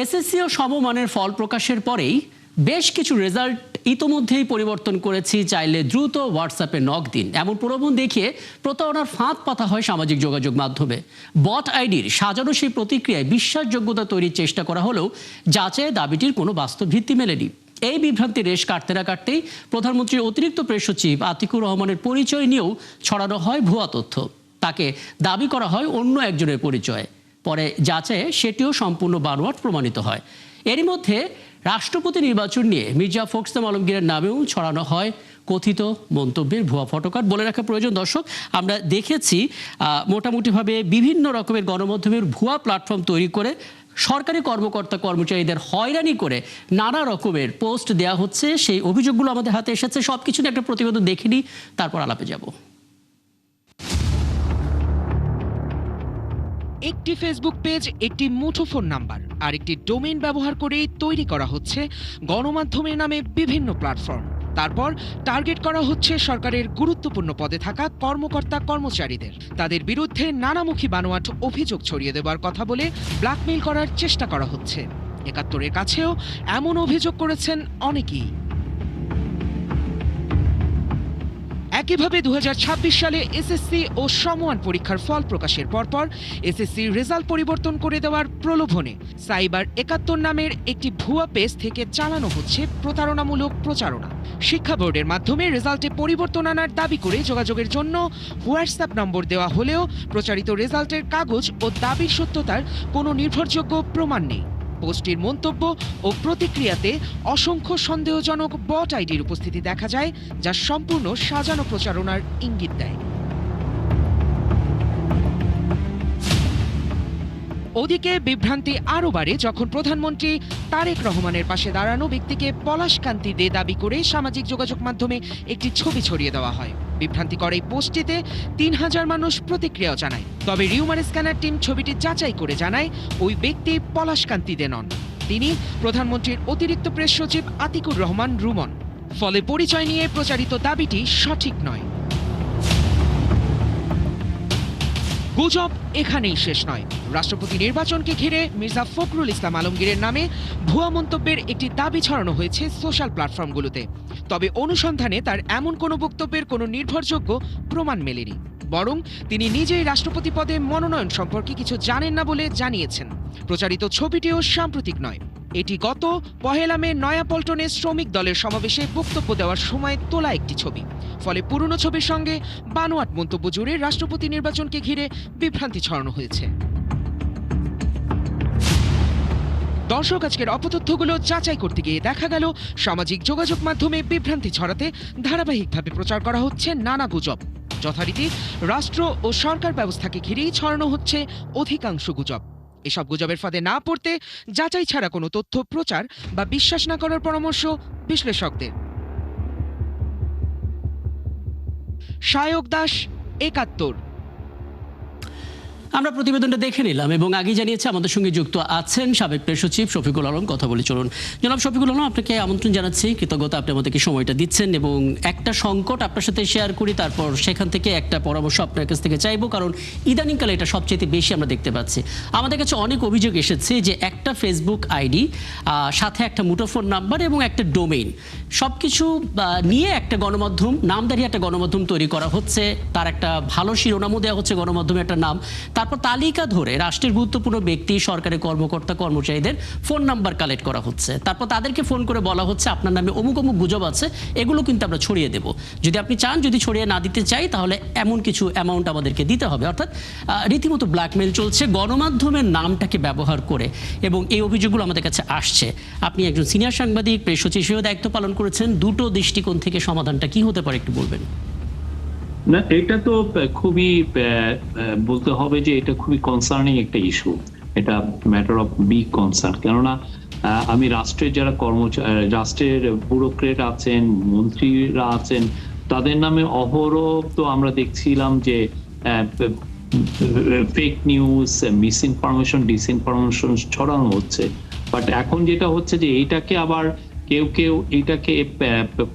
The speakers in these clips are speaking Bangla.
এসএসসি ও সমমানের ফল প্রকাশের পরেই বেশ কিছু রেজাল্ট ইতোমধ্যেই পরিবর্তন করেছি, চাইলে দ্রুত হোয়াটসঅ্যাপে নক দিন, এমন প্রলোভন দেখিয়ে প্রতারণার ফাঁদ পাতা হয় সামাজিক যোগাযোগ মাধ্যমে। বট আইডির সাজানো সেই প্রতিক্রিয়ায় বিশ্বাসযোগ্যতা তৈরির চেষ্টা করা হলেও যাচাই দাবিটির কোনো বাস্তব ভিত্তি মেলেনি। এই বিভ্রান্তির রেশ কাটতে না কাটতেই প্রধানমন্ত্রীর অতিরিক্ত প্রেস সচিব আতিকুর রহমানের পরিচয় নিয়েও ছড়ানো হয় ভুয়া তথ্য। তাকে দাবি করা হয় অন্য একজনের পরিচয়, পরে যাচাইয়ে সেটিও সম্পূর্ণ বানোয়াট প্রমাণিত হয়। এরই মধ্যে রাষ্ট্রপতি নির্বাচন নিয়ে মির্জা ফখরুল আলমগীরের নামেও ছড়ানো হয় কথিত মন্তব্যের ভুয়া ফটোকার্ড। বলে রাখা প্রয়োজন দর্শক, আমরা দেখেছি মোটামুটিভাবে বিভিন্ন রকমের গণমাধ্যমের ভুয়া প্ল্যাটফর্ম তৈরি করে সরকারি কর্মকর্তা কর্মচারীদের হয়রানি করে নানা রকমের পোস্ট দেওয়া হচ্ছে। সেই অভিযোগগুলো আমাদের হাতে এসেছে, সবকিছু নিয়ে একটা প্রতিবেদন দেখে নিই, তারপর আলাপে যাব। একটি ফেসবুক পেজ, একটি মুঠোফোন নাম্বার আর একটি ডোমেইন ব্যবহার করেই তৈরি করা হচ্ছে গণমাধ্যমের নামে বিভিন্ন প্ল্যাটফর্ম। তারপর টার্গেট করা হচ্ছে সরকারের গুরুত্বপূর্ণ পদে থাকা কর্মকর্তা কর্মচারীদের। তাদের বিরুদ্ধে নানামুখী বানোয়াট অভিযোগ ছড়িয়ে দেওয়ার কথা বলে ব্ল্যাকমেইল করার চেষ্টা করা হচ্ছে। ৭১-এর কাছেও এমন অভিযোগ করেছেন অনেকেই। একইভাবে ২০২৬ সালে এসএসসি ও সমমান পরীক্ষার ফল প্রকাশের পরপর এসএসসির রেজাল্ট পরিবর্তন করে দেওয়ার প্রলোভনে সাইবার ৭১ নামের একটি ভুয়া পেজ থেকে চালানো হচ্ছে প্রতারণামূলক প্রচারণা। শিক্ষা বোর্ডের মাধ্যমে রেজাল্টে পরিবর্তন আনার দাবি করে যোগাযোগের জন্য হোয়াটসঅ্যাপ নম্বর দেওয়া হলেও প্রচারিত রেজাল্টের কাগজ ও দাবির সত্যতার কোনো নির্ভরযোগ্য প্রমাণ নেই। পোস্টটির মন্তব্য ও প্রতিক্রিয়াতে অসংখ্য সন্দেহজনক বট আইডির উপস্থিতি দেখা যায়, যা সম্পূর্ণ সাজানো প্রচারণার ইঙ্গিত দেয়। ওদিকে বিভ্রান্তি আরও বাড়ে যখন প্রধানমন্ত্রী তারেক রহমানের পাশে দাঁড়ানো ব্যক্তিকে পলাশকান্তি দে দাবি করে সামাজিক যোগাযোগ মাধ্যমে একটি ছবি ছড়িয়ে দেওয়া হয়। বিভ্রান্তিকর এই পোস্টটিতে ৩,০০০ মানুষ প্রতিক্রিয়াও জানায়। তবে রিউমার স্ক্যানার টিম ছবিটি যাচাই করে জানায় ওই ব্যক্তি পলাশকান্তি দে নন, তিনি প্রধানমন্ত্রীর অতিরিক্ত প্রেস সচিব আতিকুর রহমান রুমন। ফলে পরিচয় নিয়ে প্রচারিত দাবিটি সঠিক নয়। গুজব এখানেই শেষ নয়। রাষ্ট্রপতি নির্বাচনকে ঘিরে মির্জা ফখরুল ইসলাম আলমগীরের নামে ভুয়া মন্তব্যের একটি দাবি ছড়ানো হয়েছে সোশ্যাল প্ল্যাটফর্মগুলোতে। তবে অনুসন্ধানে তার এমন কোনো বক্তব্যের কোনো নির্ভরযোগ্য প্রমাণ মেলেনি। বরং তিনি নিজেই রাষ্ট্রপতি পদে মনোনয়ন সম্পর্কে কিছু জানেন না বলে জানিয়েছেন। প্রচারিত ছবিটিও সাম্প্রতিক নয়, এটি গত ১ মে নয়াপল্টনে শ্রমিক দলের সমাবেশে বক্তব্য দেওয়ার সময় তোলা একটি ছবি। ফলে পুরনো ছবির সঙ্গে বানোয়াট মন্তব্য জুড়ে রাষ্ট্রপতি নির্বাচনকে ঘিরে বিভ্রান্তি ছড়ানো হয়েছে। দর্শক, আজকের অপতথ্যগুলো যাচাই করতে গিয়ে দেখা গেল সামাজিক যোগাযোগ মাধ্যমে বিভ্রান্তি ছড়াতে ধারাবাহিকভাবে প্রচার করা হচ্ছে নানা গুজব। যথারীতি রাষ্ট্র ও সরকার ব্যবস্থাকে ঘিরেই ছড়ানো হচ্ছে অধিকাংশ গুজব। এসব গুজবের ফাঁদে না পড়তে যাচাই ছাড়া কোনো তথ্য প্রচার বা বিশ্বাস না করার পরামর্শ বিশ্লেষকদের। সায়ক দাস, ৭১। আমরা প্রতিবেদনটা দেখে নিলাম এবং আগে জানিয়েছে আমাদের সঙ্গে যুক্ত আছেন সাবেক প্রেস সচিব শফিকুল আলম। কথা বলে চলুন। জনাব শফিকুল আলম, আপনাকে আমন্ত্রণ জানাচ্ছি, কৃতজ্ঞতা আপনি আমাদেরকে সময়টা দিচ্ছেন এবং একটা সংকট আপনার সাথে শেয়ার করি, তারপর সেখান থেকে একটা পরামর্শ আপনার কাছ থেকে চাইবো, কারণ ইদানিংকালে এটা সবচেয়ে বেশি আমরা দেখতে পাচ্ছি। আমাদের কাছে অনেক অভিযোগ এসেছে যে একটা ফেসবুক আইডি, সাথে একটা মুঠোফোন নাম্বার এবং একটা ডোমেইন, সবকিছু নিয়ে একটা গণমাধ্যম, নামধারী একটা গণমাধ্যম তৈরি করা হচ্ছে। তার একটা ভালো শিরোনামও দেওয়া হচ্ছে গণমাধ্যমের একটা নাম, তারপর তালিকা ধরে রাষ্ট্রের গুরুত্বপূর্ণ ব্যক্তি, সরকারি কর্মকর্তা কর্মচারীদের ফোন নাম্বার কালেক্ট করা হচ্ছে। তারপর তাদেরকে ফোন করে বলা হচ্ছে আপনার নামে অমুক অমুক গুজব আছে, এগুলো কিন্তু আমরা ছড়িয়ে দেব, যদি আপনি চান, যদি ছড়িয়ে না দিতে চাই তাহলে এমন কিছু অ্যামাউন্ট আমাদেরকে দিতে হবে। অর্থাৎ রীতিমতো ব্ল্যাকমেইল চলছে গণমাধ্যমের নামটাকে ব্যবহার করে, এবং এই অভিযোগগুলো আমাদের কাছে আসছে। আপনি একজন সিনিয়র সাংবাদিক, প্রেস সচিব হিসেবে দায়িত্ব পালন করেছেন, দুটো দৃষ্টিকোণ থেকে সমাধানটা কি হতে পারে একটু বলবেন? না, এটা তো খুবই বলতে হবে যে এটা খুবই কনসার্নিং একটা ইস্যু। এটা ম্যাটার অফ বিগ কনসার্ন। কেননা আমি রাষ্ট্রের যারা রাষ্ট্রের ব্যুরোক্রেট আছেন, মন্ত্রীরা আছেন, তাদের নামে অহরহ তো আমরা দেখছিলাম যে fake news, miss information, disinformation ছড়ানো হচ্ছে। বাট এখন যেটা হচ্ছে যে এইটাকে আবার কেউ কেউ এটাকে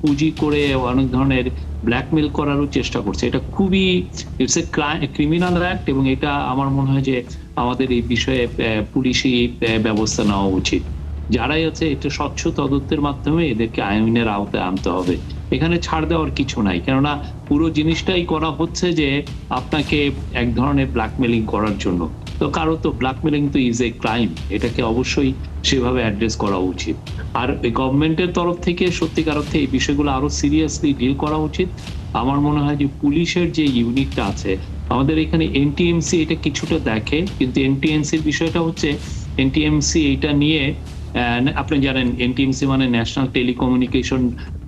পুঁজি করে অনেক ধরনের ব্ল্যাকমেল করারও চেষ্টা করছে। এটা খুবই ইটস এ ক্রিমিনাল অ্যাক্ট, এবং এটা আমার মনে হয় যে আমাদের এই বিষয়ে পুলিশি ব্যবস্থা নেওয়া উচিত। যারাই আছে এটা স্বচ্ছ তদন্তের মাধ্যমে এদেরকে আইনের আওতায় আনতে হবে। এখানে ছাড় দেওয়ার কিছু নাই, কেননা পুরো জিনিসটাই করা হচ্ছে যে আপনাকে এক ধরনের ব্ল্যাকমেলিং করার জন্য। তো কারো তো ব্ল্যাকমেলিং তো ইজ এ ক্রাইম, এটাকে অবশ্যই সেভাবে অ্যাড্রেস করা উচিত। আর গভর্নমেন্টের তরফ থেকে সত্যিকার অর্থে এই বিষয়গুলো আরো সিরিয়াসলি ডিল করা উচিত। আমার মনে হয় যে পুলিশের যে ইউনিটটা আছে আমাদের এখানে, এনটিএমসি এটা কিছুটা দেখে, কিন্তু এনটিএমসির বিষয়টা হচ্ছে এনটিএমসি এটা নিয়ে আপনি জানেন এনটিএমসি মানে ন্যাশনাল টেলিকমিউনিকেশন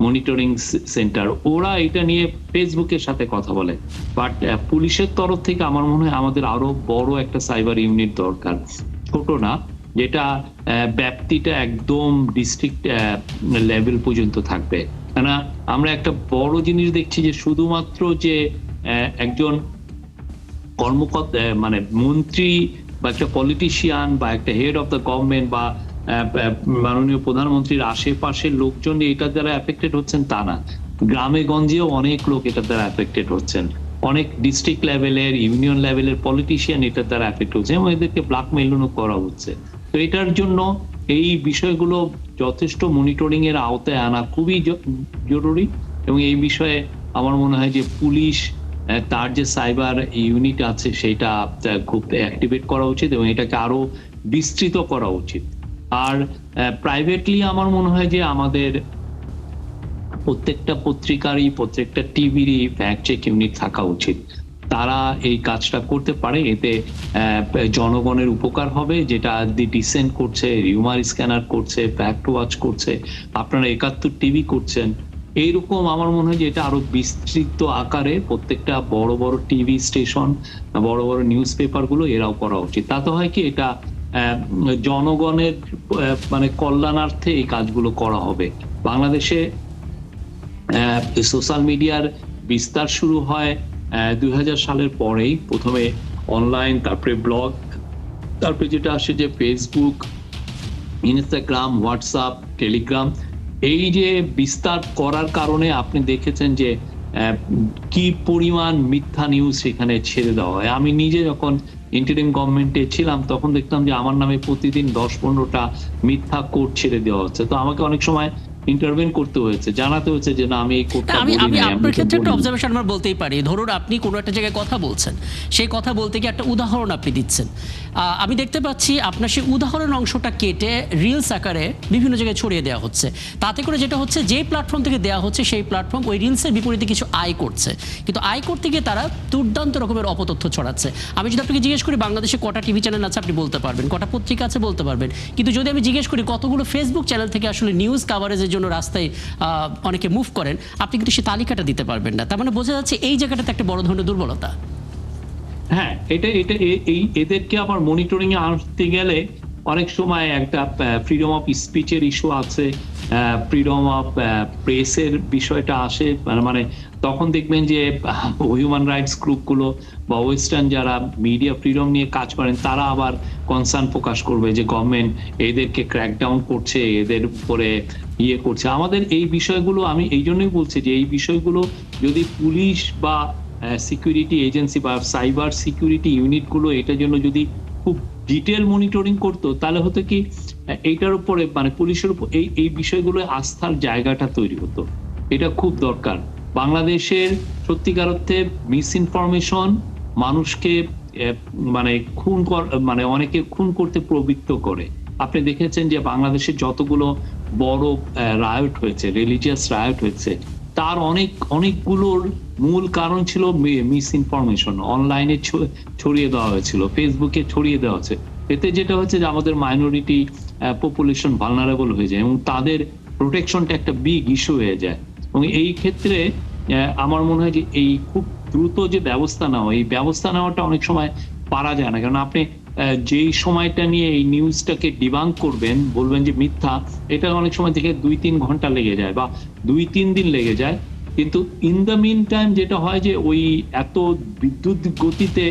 মনিটরিং সেন্টার, ওরা এটা নিয়ে ফেসবুকের সাথে কথা বলে। বাট পুলিশের তরফ থেকে আমার মনে হয় আমাদের আরো বড় একটা সাইবার ইউনিট দরকার, ছোট না, যেটা ব্যাপ্তিটা একদম ডিস্ট্রিক্ট লেভেল পর্যন্ত থাকবে। কেননা আমরা একটা বড় জিনিস দেখছি যে শুধুমাত্র যে একজন কর্মকর্তা মানে মন্ত্রী বা একটা পলিটিশিয়ান বা একটা হেড অফ দ্য গভর্নমেন্ট বা মাননীয় প্রধানমন্ত্রীর আশেপাশের লোকজন এটার দ্বারা এফেক্টেড হচ্ছেন তা না, গ্রামে গঞ্জেও অনেক লোক এটার দ্বারা এফেক্টেড হচ্ছেন, অনেক ডিস্ট্রিক্ট লেভেলের ইউনিয়ন লেভেলের পলিটিশিয়ান এটার দ্বারা এফেক্ট হচ্ছে এবং এদেরকে ব্ল্যাকমেইলও করা হচ্ছে। তো এটার জন্য এই বিষয়গুলো যথেষ্ট মনিটরিং এর আওতায় আনা খুবই জরুরি, এবং এই বিষয়ে আমার মনে হয় যে পুলিশ তার যে সাইবার ইউনিট আছে সেটা খুব অ্যাক্টিভেট করা উচিত এবং এটাকে আরো বিস্তৃত করা উচিত। আর প্রাইভেটলি আমার মনে হয় যে আমাদের প্রত্যেকটা পত্রিকারই প্রত্যেকটা টিভিরই ফ্যাক্ট চেক ইউনিট থাকা উচিত। তারা এই কাজটা করতে পারে, এতে জনগণের উপকার হবে, যেটা দি ডিসেন্ট করছে, রিউমার স্ক্যানার করছে, ফ্যাক্ট ওয়াচ করছে, আপনারা ৭১ টিভি করছেন। এইরকম আমার মনে হয় যে এটা আরো বিস্তৃত আকারে প্রত্যেকটা বড় বড় টিভি স্টেশন, বড় বড় নিউজ পেপার গুলো এরাও করা উচিত। তাতে হয় কি এটা জনগণের মানে কল্যাণার্থে এই কাজগুলো করা হবে। বাংলাদেশে সোশ্যাল মিডিয়ার বিস্তার শুরু হয় ২০০০ সালের পরেই, প্রথমে অনলাইন, তারপরে ব্লগ, তারপরে যেটা আসে যে ফেসবুক, ইনস্টাগ্রাম, হোয়াটসঅ্যাপ, টেলিগ্রাম। এই যে বিস্তার করার কারণে আপনি দেখেছেন যে কি পরিমাণ মিথ্যা নিউজ সেখানে ছেড়ে দেওয়া হয়। আমি নিজে যখন ইন্টারিম গভর্নমেন্টে ছিলাম তখন দেখতাম যে আমার নামে প্রতিদিন ১০-১৫টা মিথ্যা কোড ছেড়ে দেওয়া হচ্ছে। তো আমাকে অনেক সময় ইন্টারভেন করতে হয়েছে, জানাতে হয়েছে যে না আমি এই কোডটা বলি না। আমি আপনার ক্ষেত্রে একটা অবজারভেশন আমরা বলতেই পারি, ধরুন আপনি কোনো একটা জায়গায় কথা বলছেন, সেই কথা বলতে গিয়ে একটা উদাহরণ আপনি দিচ্ছেন, আমি দেখতে পাচ্ছি আপনার সেই উদাহরণ অংশটা কেটে রিলস আকারে বিভিন্ন জায়গায় ছড়িয়ে দেওয়া হচ্ছে। তাতে করে যেটা হচ্ছে, যে প্ল্যাটফর্ম থেকে দেওয়া হচ্ছে সেই প্ল্যাটফর্ম ওই রিলসের বিপরীতে কিছু আয় করছে, কিন্তু আয় করতে গিয়ে তারা দুর্দান্ত রকমের অপতথ্য ছড়াচ্ছে। আমি যদি আপনাকে জিজ্ঞেস করি বাংলাদেশে কটা টিভি চ্যানেল আছে আপনি বলতে পারবেন, কটা পত্রিকা আছে বলতে পারবেন, কিন্তু যদি আমি জিজ্ঞেস করি কতগুলো ফেসবুক চ্যানেল থেকে আসলে নিউজ কাভারেজের জন্য রাস্তায় অনেকে মুভ করেন, আপনি কিন্তু সেই তালিকাটা দিতে পারবেন না। তার মানে বোঝা যাচ্ছে এই জায়গাটাতে একটা বড় ধরনের দুর্বলতা। হ্যাঁ, এটা এটা এদেরকে আবার মনিটরিং এ আনতে গেলে অনেক সময় একটা ফ্রিডম অফ স্পিচের ইস্যু আছে, ফ্রিডম অফ প্রেসের বিষয়টা আসে, মানে তখন দেখবেন যে হিউম্যান রাইটস গ্রুপগুলো বা ওয়েস্টার্ন যারা মিডিয়া ফ্রিডম নিয়ে কাজ করেন তারা আবার কনসার্ন প্রকাশ করবে যে গভর্নমেন্ট এদেরকে ক্র্যাকডাউন করছে, এদের উপরে ইয়ে করছে। আমাদের এই বিষয়গুলো, আমি এই জন্যই বলছি যে এই বিষয়গুলো যদি পুলিশ বা সিকিউরিটি এজেন্সি বা সাইবার সিকিউরিটি ইউনিটগুলো এটার জন্য যদি খুব ডিটেল মনিটরিং করতো, তাহলে হতো কি এইটার উপরে মানে পুলিশের উপর এই বিষয়গুলো আস্থার জায়গাটা তৈরি হতো। এটা খুব দরকার। বাংলাদেশের সত্যিকার অর্থে মিস ইনফরমেশন মানুষকে মানে মানে অনেকে খুন করতে প্রবৃত্ত করে। আপনি দেখেছেন যে বাংলাদেশে যতগুলো বড় রায়ট হয়েছে, রিলিজিয়াস রায়ট হয়েছে, তার অনেকগুলোর মূল কারণ ছিল মিস ইনফরমেশন। অনলাইনে ছড়িয়ে দেওয়া হয়েছিল, ফেসবুকে ছড়িয়ে দেওয়া হচ্ছে। এতে যেটা হচ্ছে যে আমাদের মাইনরিটি পপুলেশন ভালনারেবল হয়ে যায় এবং তাদের প্রোটেকশনটা একটা বিগ ইস্যু হয়ে যায়। এবং এই ক্ষেত্রে আমার মনে হয় যে এই খুব দ্রুত যে ব্যবস্থা নেওয়া, এই ব্যবস্থা নেওয়াটা অনেক সময় পারা যায় না, কারণ আপনি যেই সময়টা নিয়ে এই নিউজটাকে ডিবাঙ্ক করবেন, বলবেন যে মিথ্যা, এটা অনেক সময় থেকে ২-৩ ঘন্টা লেগে যায় বা ২-৩ দিন লেগে যায়। কিন্তু ইন দ্য মিন টাইম যেটা হয় যে ওই এত বিদ্যুৎ গতিতে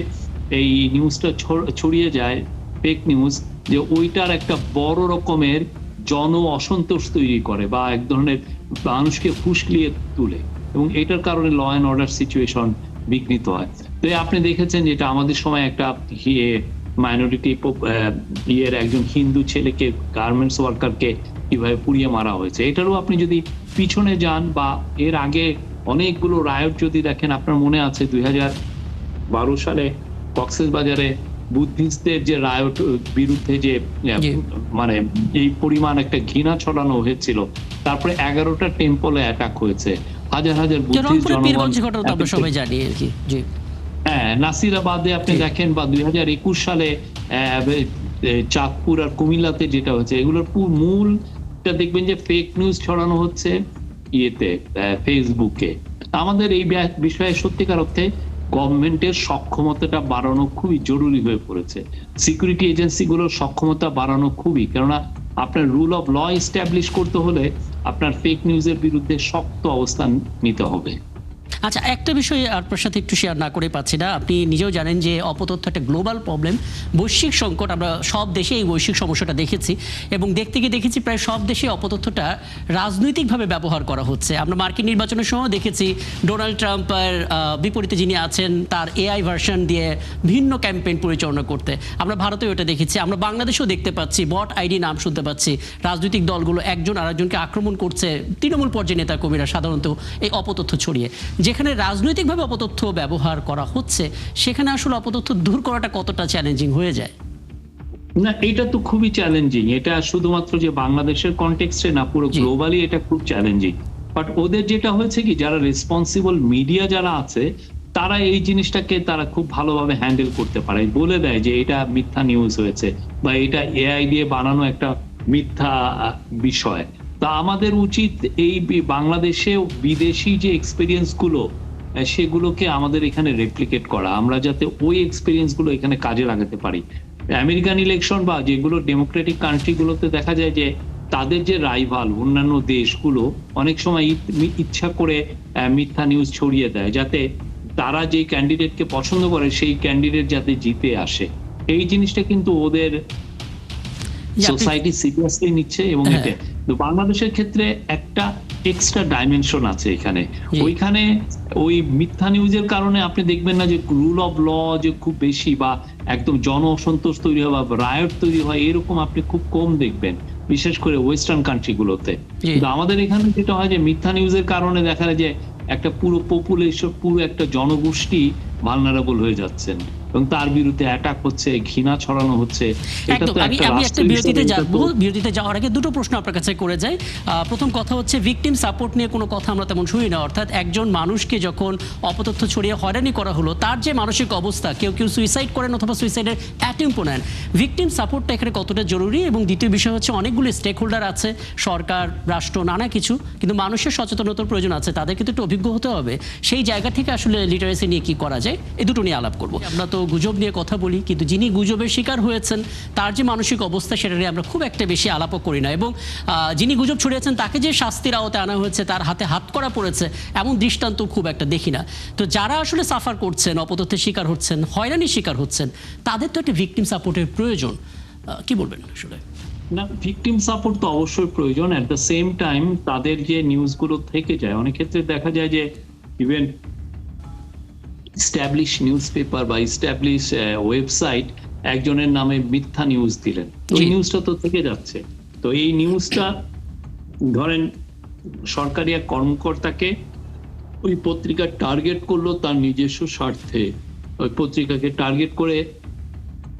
এই নিউজটা ছড়িয়ে যায়, ফেক নিউজ, যে ওইটার একটা বড় রকমের জন অসন্তোষ তৈরি করে বা এক ধরনের মানুষকে ফুসলিয়ে তুলে। এবং এটার কারণে ল অ্যান্ড অর্ডার সিচুয়েশন বিঘ্নিত হয়। তো আপনি দেখেছেন যেটা আমাদের সময় একটা মাইনরিটি ইয়ের একজন হিন্দু ছেলেকে, গার্মেন্টস ওয়ার্কারকে কিভাবে পুড়িয়ে মারা হয়েছে, এটারও আপনি যদি পিছনে যান বা এর আগে অনেকগুলো রায়ট যদি দেখেন, আপনার মনে আছে 2012 সালে কক্সেস বাজারে বুদ্ধিস্টদের যে রায়ট বিরুদ্ধে যে জি। মানে এই পরিমাণ একটা ঘৃণা ছড়ানো হয়েছিল, তারপরে 11টা টেম্পলে অ্যাটাক হয়েছে, হাজার হাজার যে বুদ্ধিস্ট রংপুরের জনগণ পীরগঞ্জে ঘটনা তো আমরা affected। সবাই জানি আর কি। জি। হ্যাঁ, নাসিরাবাদে আপনি জি। দেখেন বা 2021 সালে চাঁদপুর আর কুমিল্লাতে যেটা হচ্ছে, এগুলোর মূলটা দেখবেন যে ফেক নিউজ ছড়ানো হচ্ছে ইয়েতে, ফেসবুকে। আমাদের এই বিষয়ে সত্যিকার অর্থে গভর্নমেন্টের সক্ষমতাটা বাড়ানো খুবই জরুরি হয়ে পড়েছে। সিকিউরিটি এজেন্সিগুলোর সক্ষমতা বাড়ানো খুবই, কেননা আপনার রুল অফ ল এস্টাবলিশ করতে হলে আপনার ফেক নিউজের বিরুদ্ধে শক্ত অবস্থান নিতে হবে। আচ্ছা, একটা বিষয় আপনার সাথে একটু শেয়ার না করে পাচ্ছি না। আপনি নিজেও জানেন যে অপতথ্য একটা গ্লোবাল প্রবলেম, বৈশ্বিক সংকট। আমরা সব দেশে এই বৈশ্বিক সমস্যাটা দেখেছি এবং দেখতে গিয়ে দেখেছি প্রায় সব দেশে অপতথ্যটা রাজনৈতিকভাবে ব্যবহার করা হচ্ছে। আমরা মার্কিন নির্বাচনের সময় দেখেছি ডোনাল্ড ট্রাম্পের বিপরীতে যিনি আছেন তার এআই ভার্সন দিয়ে ভিন্ন ক্যাম্পেইন পরিচালনা করতে। আমরা ভারতেও এটা দেখেছি, আমরা বাংলাদেশেও দেখতে পাচ্ছি, বট আইডি নাম শুনতে পাচ্ছি। রাজনৈতিক দলগুলো একজন আরেকজনকে আক্রমণ করছে, তৃণমূল পর্যায়ে নেতা কর্মীরা সাধারণত এই অপতথ্য ছড়িয়ে। যেখানে রাজনৈতিকভাবে অপতথ্য ব্যবহার করা হচ্ছে, সেখানে আসলে অপতথ্য দূর করাটা কতটা চ্যালেঞ্জিং হয়ে যায়? না, এটা তো খুবই চ্যালেঞ্জিং। এটা শুধুমাত্র যে বাংলাদেশের কনটেক্সটে না, পুরো জি। গ্লোবালি এটা খুব চ্যালেঞ্জিং। বাট ওদের যেটা হয়েছে কি, যারা রেসপন্সিবল মিডিয়া যারা আছে, তারা এই জিনিসটাকে তারা খুব ভালোভাবে হ্যান্ডেল করতে পারে, বলে দেয় যে এটা মিথ্যা নিউজ হয়েছে বা এটা এআই দিয়ে বানানো একটা মিথ্যা বিষয়। তা আমাদের উচিত এই বাংলাদেশে বিদেশি যে এক্সপেরিয়েন্স গুলো, সেগুলোকে আমাদের এখানে রেপ্লিকেট করা, আমরা যাতে ওই এক্সপেরিয়েন্স গুলো এখানে কাজে লাগাতে পারি। আমেরিকান ইলেকশন বা যেগুলো ডেমোক্রেটিক কান্ট্রি গুলোতে দেখা যায় যে তাদের যে রাইভাল অন্যান্য দেশগুলো অনেক সময় ইচ্ছা করে মিথ্যা নিউজ ছড়িয়ে দেয়, যাতে তারা যে ক্যান্ডিডেটকে পছন্দ করে সেই ক্যান্ডিডেট যাতে জিতে আসে। এই জিনিসটা কিন্তু ওদের যে আপনি- সোসাইটি সিরিয়াসলি নিচ্ছে এবং হ্যাঁ। এটা তো বাংলাদেশের ক্ষেত্রে একটা এক্সট্রা ডাইমেনশন আছে এখানে। জি। ওইখানে ওই মিথ্যা নিউজের কারণে আপনি দেখবেন না যে রুল অফ ল যে খুব বেশি বা একদম জন অসন্তোষ তৈরি হয় বা রায়ট তৈরি হয়, এরকম আপনি খুব কম দেখবেন, বিশেষ করে ওয়েস্টার্ন কান্ট্রি গুলোতে। জি। কিন্তু আমাদের এখানে যেটা হয় যে মিথ্যা নিউজের কারণে দেখা যায় যে একটা পুরো পপুলেশন, পুরো একটা জনগোষ্ঠী ভালনারেবল হয়ে যাচ্ছেন এবং তার বিরুদ্ধে অ্যাটাক হচ্ছে, ঘৃণা ছড়ানো হচ্ছে। এটা একদম। তো আমি একটা আমি রাষ্ট্র একটা বিরতিতে হিসেবে এটা যাব। তো বিরতিতে যাওয়ার আগে দুটো প্রশ্ন আপনার কাছে করে যাই। প্রথম কথা হচ্ছে, ভিকটিম সাপোর্ট নিয়ে কোনো কথা আমরা তেমন শুনি না। অর্থাৎ একজন মানুষকে যখন অপতথ্য ছড়িয়ে হয়রানি করা হলো, তার যে মানসিক অবস্থা, কেউ কেউ সুইসাইড করেন অথবা সুইসাইডের অ্যাটেম্পও নেন, ভিকটিম সাপোর্টটা এখানে কতটা জরুরি? এবং দ্বিতীয় বিষয় হচ্ছে, অনেকগুলো স্টেক হোল্ডার আছে, সরকার, রাষ্ট্র, নানা কিছু, কিন্তু মানুষের সচেতনতার প্রয়োজন আছে, তাদের কিন্তু একটু অভিজ্ঞ হতে হবে। সেই জায়গা থেকে আসলে লিটারেসি নিয়ে কি করা যায়, এই দুটো নিয়ে আলাপ করবো। আমরা তো গুজব নিয়ে কথা বলি, কিন্তু যিনি গুজবের শিকার হয়েছেন তার যে মানসিক অবস্থা, সেটা নিয়ে আমরা খুব একটা বেশি আলাপও করি না। এবং যিনি গুজব ছড়িয়েছেন তাকে যে শাস্তির আওতায় আনা হয়েছে, তার হাতে হাত করা পড়েছে, এমন দৃষ্টান্ত খুব একটা দেখি না। তো যারা আসলে সাফার করছেন, অপতথ্যের শিকার হচ্ছেন, হয়রানির শিকার হচ্ছেন, তাদের তো একটা ভিকটিম সাপোর্টের প্রয়োজন। কি বলবেন আসলে? না, ভিকটিম সাপোর্ট তো অবশ্যই প্রয়োজন। এট দ্য সেম টাইম তাদের যে নিউজগুলো থেকে যায়, অনেক ক্ষেত্রে দেখা যায় যে ইভেন স্ট্যাবলিশ নিউজ পেপার বা স্ট্যাবলিশ ওয়েবসাইট একজনের নামে মিথ্যা নিউজ দিলেন, ওই জি। নিউজটা তো থেকে যাচ্ছে। তো এই নিউজটা ধরেন সরকারি এক কর্মকর্তাকে ওই পত্রিকা টার্গেট করলো তার নিজস্ব স্বার্থে, ওই পত্রিকাকে টার্গেট করে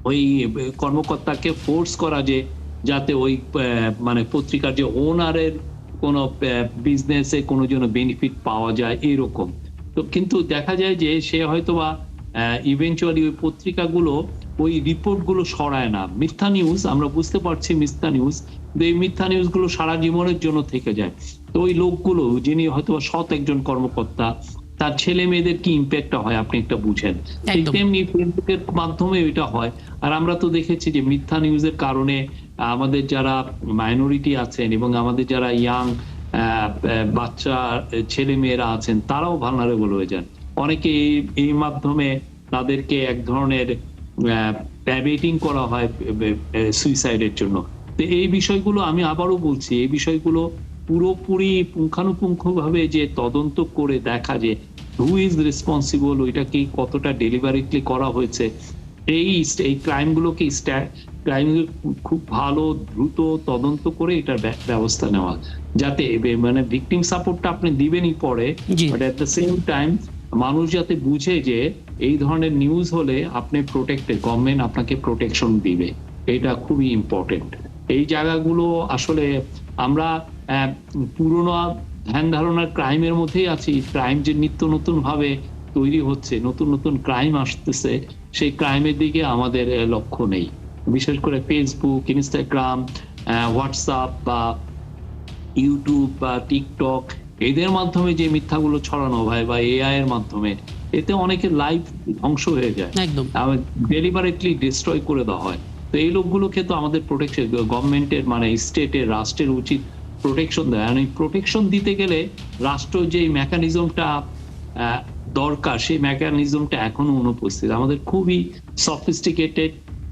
ওই কর্মকর্তাকে ফোর্স করা যে যাতে ওই মানে পত্রিকার যে ওনারের কোনো বিজনেসে কোনো জন্য বেনিফিট পাওয়া যায়, এরকম। তো কিন্তু দেখা যায় যে সে হয়তোবা ইভেনচুয়ালি ওই পত্রিকাগুলো ওই রিপোর্টগুলো সরায় না। মিথ্যা নিউজ আমরা বুঝতে পারছি, মিথ্যা নিউজ, এই মিথ্যা নিউজগুলো সারা জীবনের জন্য থেকে যায়। তো ওই লোকগুলো, যিনি হয়তোবা সৎ একজন কর্মকর্তা, তার ছেলে মেয়েদের কি ইম্প্যাক্ট হয় আপনি একটা বুঝেন। ঠিক একদম। তেমনি ফেসবুকের মাধ্যমে এটা হয়। আর আমরা তো দেখেছি যে মিথ্যা নিউজের কারণে আমাদের যারা মাইনরিটি আছেন এবং আমাদের যারা ইয়াং বাচ্চা ছেলে মেয়েরা আছেন, তারাও ভালনারেবল হয়ে যান। অনেকে এই মাধ্যমে তাদেরকে এক ধরনের প্যাবেটিং করা হয় সুইসাইডের জন্য। তো এই বিষয়গুলো আমি আবারও বলছি, এই বিষয়গুলো পুরোপুরি পুঙ্খানুপুঙ্খভাবে যে তদন্ত করে দেখা যে হু ইজ রেসপন্সিবল, ওইটা কি কতটা ডেলিভারিটলি করা হয়েছে, এই ক্রাইমগুলোকে খুব ভালো দ্রুত তদন্ত করে এটার ব্যবস্থা নেওয়া, যাতে মানে ভিকটিম সাপোর্টটা আপনি দিবেনই পরে, জি। But at the same time মানুষ যাতে বুঝে যে এই ধরনের নিউজ হলে আপনি প্রোটেক্টেড, গভর্নমেন্ট আপনাকে প্রোটেকশন দিবে, এটা খুবই ইম্পর্টেন্ট। এই জায়গাগুলো আসলে আমরা পুরোনো ধ্যান ধারণার ক্রাইমের মধ্যেই আছি। ক্রাইম যে নিত্য নতুন ভাবে তৈরি হচ্ছে, নতুন নতুন ক্রাইম আসতেছে, সেই ক্রাইমের দিকে আমাদের লক্ষ্য নেই। বিশেষ করে ফেসবুক, ইনস্টাগ্রাম, হোয়াটসঅ্যাপ বা ইউটিউব বা টিকটক, এদের মাধ্যমে যে মিথ্যাগুলো ছড়ানো হয় বা এআই এর মাধ্যমে, এতে অনেকের লাইফ ধ্বংস হয়ে যায়, একদম। ডেলিভারেটলি ডিস্ট্রয় করে দেওয়া হয়। তো এই লোকগুলোকে তো আমাদের প্রোটেকশন, গভর্নমেন্টের মানে স্টেটের, রাষ্ট্রের উচিত প্রোটেকশন দেয়। আর এই প্রোটেকশন দিতে গেলে রাষ্ট্র যে মেকানিজমটা দরকার, সেই মেকানিজমটা এখনো অনুপস্থিত। আমাদের খুবই সফিস্টিকেটেড,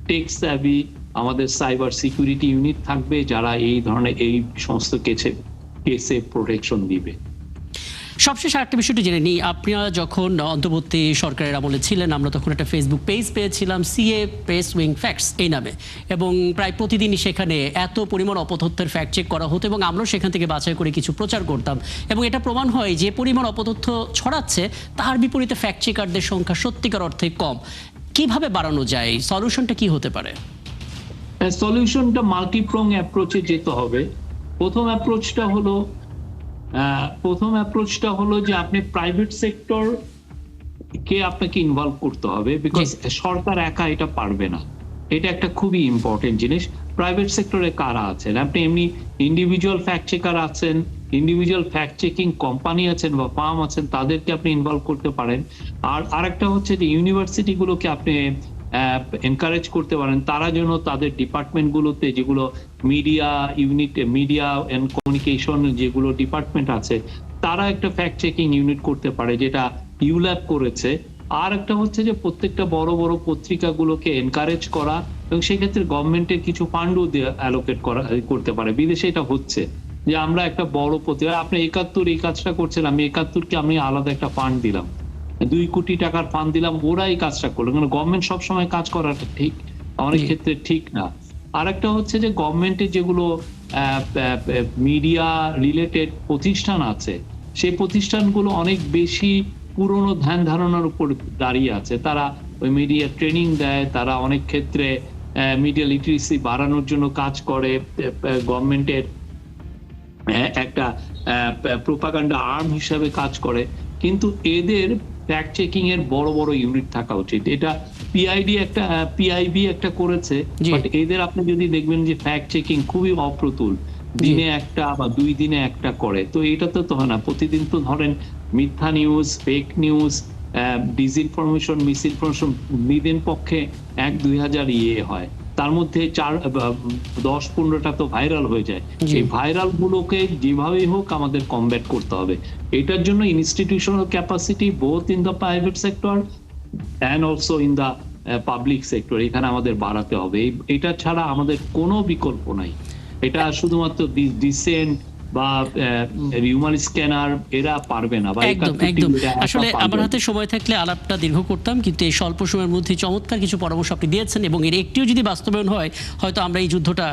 টেক স্যাভি আমাদের সাইবার সিকিউরিটি ইউনিট থাকবে, যারা এই ধরনের এই সমস্ত কেসে প্রোটেকশন দিবে। সবশেষ আরেকটা বিষয়টি জেনে নিই, আপনারা যখন অন্তর্বর্তী সরকারের আমলে ছিলেন, আমরা তখন একটা ফেসবুক পেজ পেয়েছিলাম, সিএ প্রেস উইং ফ্যাক্টস এই নামে, এবং প্রায় প্রতিদিনই সেখানে এত পরিমাণ অপতথ্যের ফ্যাক্ট চেক করা হতো এবং আমরাও সেখান থেকে বাছাই করে কিছু প্রচার করতাম, এবং এটা প্রমাণ হয় যে পরিমাণ অপতথ্য ছড়াচ্ছে তার বিপরীতে ফ্যাক্ট চেকারদের সংখ্যা সত্যিকার অর্থে কম। কিভাবে বাড়ানো যায়? সলিউশনটা কি হতে পারে? সলিউশনটা মাল্টিপ্রং অ্যাপ্রোচে যেতে হবে। প্রথম অ্যাপ্রোচটা হলো যে আপনি প্রাইভেট সেক্টর কে আপনাকে ইনভলভ করতে হবে, বিকজ সরকার একা এটা পারবে না। এটা একটা খুবই ইম্পর্টেন্ট জিনিস। প্রাইভেট সেক্টরে কারা আছেন, আপনি এমনি ইন্ডিভিজুয়াল ফ্যাক্ট চেকার আছেন, ইন্ডিভিজুয়াল ফ্যাক্ট চেকিং কোম্পানি আছেন বা ফার্ম আছেন, তাদেরকে আপনি ইনভলভ করতে পারেন। আর আরেকটা হচ্ছে যে ইউনিভার্সিটি গুলোকে আপনি এনকারেজ করতে পারেন, তারা যেন তাদের ডিপার্টমেন্ট গুলোতে, যেগুলো media unit, media and communication যেগুলো ডিপার্টমেন্ট আছে, তারা একটা ফ্যাক্ট চেকিং ইউনিট করতে পারে, যেটা ইউল্যাব করেছে। আর একটা হচ্ছে যে প্রত্যেকটা বড় বড় পত্রিকাগুলোকে এনকারেজ করা, এবং সেক্ষেত্রে গভর্নমেন্টের কিছু ফান্ডও অ্যালোকেট করতে পারে। বিদেশে এটা হচ্ছে যে আমরা একটা বড় পত্রিকা, আপনি ৭১ এই কাজটা করছেন, আমি ৭১কে আমি আলাদা একটা ফান্ড দিলাম, 2 কোটি টাকার ফান্ড দিলাম, ওরা এই কাজটা করলো। কারণ গভর্নমেন্ট সবসময় কাজ করাটা ঠিক অনেক ক্ষেত্রে ঠিক না। আরেকটা হচ্ছে যে গভর্নমেন্টের যেগুলো মিডিয়া রিলেটেড প্রতিষ্ঠান আছে, সেই প্রতিষ্ঠানগুলো অনেক বেশি পুরনো ধ্যান ধারণার উপর দাঁড়িয়ে আছে। তারা ওই মিডিয়া ট্রেনিং দেয়, তারা অনেক ক্ষেত্রে মিডিয়া লিটারেসি বাড়ানোর জন্য কাজ করে, গভর্নমেন্টের একটা প্রোপাগান্ডা আর্ম হিসাবে কাজ করে। কিন্তু এদের ফ্যাক্ট চেকিং এর বড় বড় ইউনিট থাকা উচিত। এটা পিআইবি একটা করেছে, বাট এদের আপনি যদি দেখবেন যে ফ্যাক্ট চেকিং খুবই অপ্রতুল, দিনে একটা বা 2 দিনে একটা করে। তো এটা তো হয় না, প্রতিদিন তো ধরেন মিথ্যা news, fake news, disinformation, misinformation দিনের পক্ষে 1-2 হাজার হয়, তার মধ্যে 10-15টা তো ভাইরাল হয়ে যায়। এই ভাইরাল গুলোকে যেভাবেই হোক আমাদের কমব্যাট করতে হবে। এটার জন্য institutional capacity both in the private sector and also in the public sector, এখানে আমাদের বাড়াতে হবে। এটা ছাড়া আমাদের কোনো বিকল্প নাই। এটা শুধুমাত্র ডিসেন্ট বা হিউম্যান স্ক্যানার এরা পারবে না। একদম একদম। আসলে আমার হাতে সময় থাকলে আলাপটা দীর্ঘ করতাম, কিন্তু এই স্বল্প সময়ের মধ্যে চমৎকার কিছু পরামর্শ আপনি দিয়েছেন, এবং এর একটিও যদি বাস্তবায়ন হয়, হয়তো আমরা এই যুদ্ধটা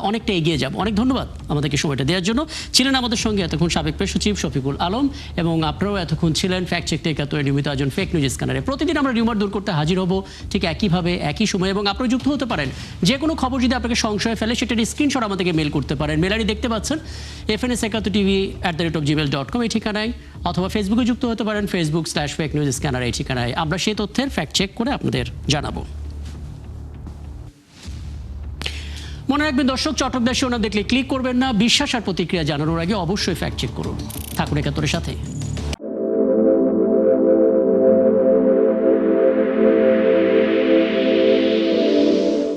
অনেকটা এগিয়ে যাব। অনেক ধন্যবাদ আমাদেরকে সময়টা দেওয়ার জন্য। ছিলেন আমাদের সঙ্গে এতক্ষণ সাবেক প্রেস সচিব শফিকুল আলম, এবং আপনারাও এতক্ষণ ছিলেন ফ্যাক্ট চেক টেক নিয়মিত আয়োজন ফেক নিউজ স্ক্যানারে। প্রতিদিন আমরা রিউমার দূর করতে হাজির হব ঠিক একইভাবে একই সময়, এবং আপনারা যুক্ত হতে পারেন। যে কোনো খবর যদি আপনাকে সংশয় ফেলে, সেটার স্ক্রিনশট আমাদেরকে মেল করতে পারেন। মেল আইডি দেখতে পাচ্ছেন, fns71tv@gmail.com এই ঠিকানায়, অথবা ফেসবুকে যুক্ত হতে পারেন, Facebook/fake news scanner এই ঠিকানায়। আমরা সেই তথ্যের ফ্যাক্ট চেক করে আপনাদের জানাবো। মনে রাখবেন দর্শক, চটক দেশে ওনার দেখলে ক্লিক করবেন না। বিশ্বাস আর প্রতিক্রিয়া জানানোর আগে অবশ্যই ফ্যাক্ট চেক করুন। থাকুন ৭১-এর সাথে।